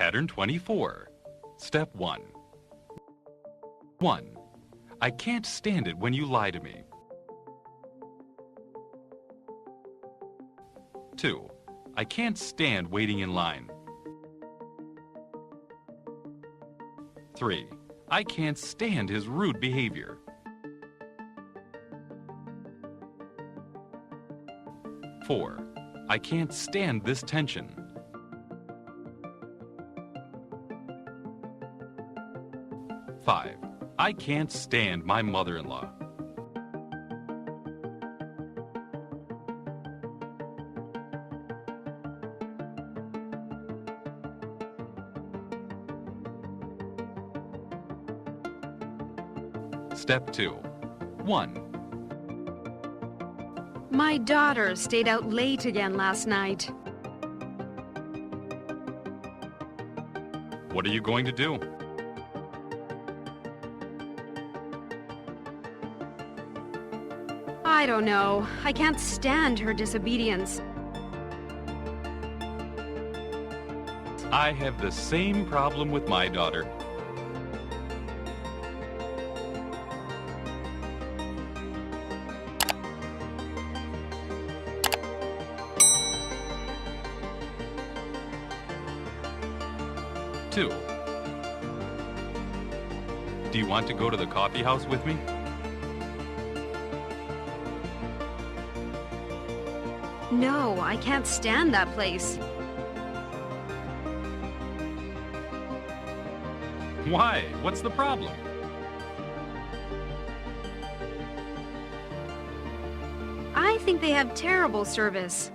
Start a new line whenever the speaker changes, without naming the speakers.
Pattern 24. Step 1. 1. I can't stand it when you lie to me. 2. I can't stand waiting in line. 3. I can't stand his rude behavior. 4. I can't stand this tension. 5. I can't stand my mother-in-law. Step 2. 1.
My daughter stayed out late again last night.
What are you going to do?
I don't know. I can't stand her disobedience.
I have the same problem with my daughter. Two. Do you want to go to the coffee house with me?
No, I can't stand that place.
Why? What's the problem?
I think they have terrible service.